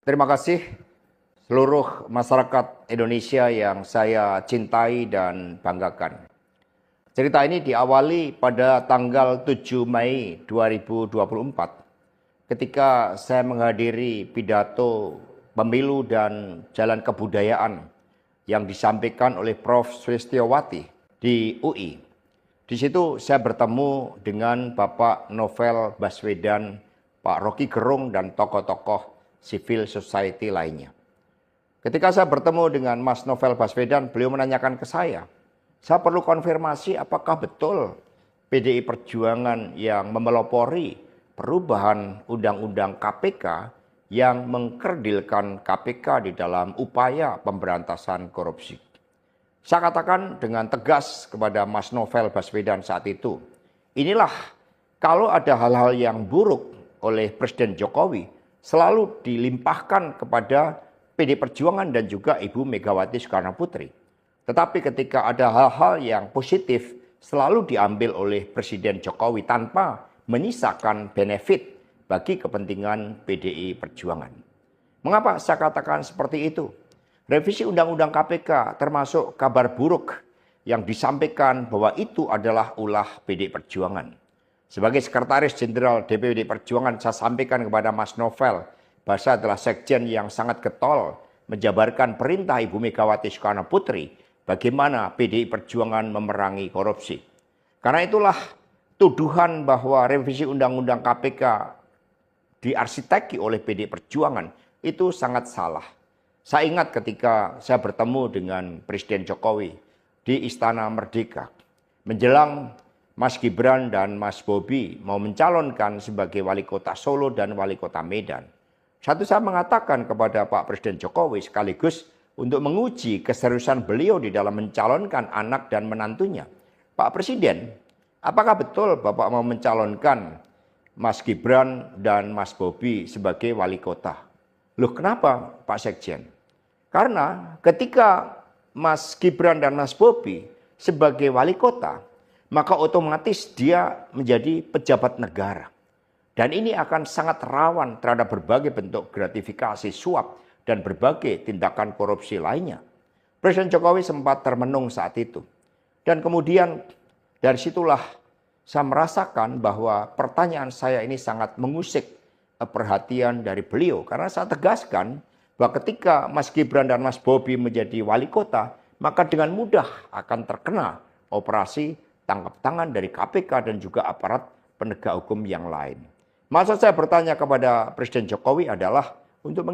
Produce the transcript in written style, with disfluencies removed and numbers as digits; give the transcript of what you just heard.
Terima kasih seluruh masyarakat Indonesia yang saya cintai dan banggakan. Cerita ini diawali pada tanggal 7 Mei 2024 ketika saya menghadiri pidato pemilu dan jalan kebudayaan yang disampaikan oleh Prof. Sulistyowati di UI. Di situ saya bertemu dengan Bapak Novel Baswedan, Pak Rocky Gerung, dan tokoh-tokoh civil society lainnya. Ketika saya bertemu dengan Mas Novel Baswedan, beliau menanyakan ke saya perlu konfirmasi apakah betul PDI Perjuangan yang memelopori perubahan Undang-Undang KPK yang mengkerdilkan KPK di dalam upaya pemberantasan korupsi. Saya katakan dengan tegas kepada Mas Novel Baswedan saat itu, inilah kalau ada hal-hal yang buruk oleh Presiden Jokowi, selalu dilimpahkan kepada PDI Perjuangan dan juga Ibu Megawati Soekarno Putri. Tetapi ketika ada hal-hal yang positif, selalu diambil oleh Presiden Jokowi tanpa menyisakan benefit bagi kepentingan PDI Perjuangan. Mengapa saya katakan seperti itu? Revisi Undang-Undang KPK termasuk kabar buruk yang disampaikan bahwa itu adalah ulah PDI Perjuangan. Sebagai Sekretaris Jenderal DPD Perjuangan, saya sampaikan kepada Mas Novel bahwa saya adalah sekjen yang sangat getol menjabarkan perintah Ibu Megawati Soekarno Putri bagaimana PDI Perjuangan memerangi korupsi. Karena itulah tuduhan bahwa revisi Undang-Undang KPK diarsiteki oleh PDI Perjuangan itu sangat salah. Saya ingat ketika saya bertemu dengan Presiden Jokowi di Istana Merdeka menjelang Mas Gibran dan Mas Bobi mau mencalonkan sebagai wali kota Solo dan wali kota Medan. Saya mengatakan kepada Pak Presiden Jokowi sekaligus untuk menguji keseriusan beliau di dalam mencalonkan anak dan menantunya. Pak Presiden, apakah betul Bapak mau mencalonkan Mas Gibran dan Mas Bobi sebagai wali kota? Loh, kenapa Pak Sekjen? Karena ketika Mas Gibran dan Mas Bobi sebagai wali kota, maka otomatis dia menjadi pejabat negara. Dan ini akan sangat rawan terhadap berbagai bentuk gratifikasi, suap, dan berbagai tindakan korupsi lainnya. Presiden Jokowi sempat termenung saat itu. Dan kemudian dari situlah saya merasakan bahwa pertanyaan saya ini sangat mengusik perhatian dari beliau. Karena saya tegaskan bahwa ketika Mas Gibran dan Mas Bobi menjadi wali kota, maka dengan mudah akan terkena operasi tangkap tangan dari KPK dan juga aparat penegak hukum yang lain. Maksud saya bertanya kepada Presiden Jokowi adalah untuk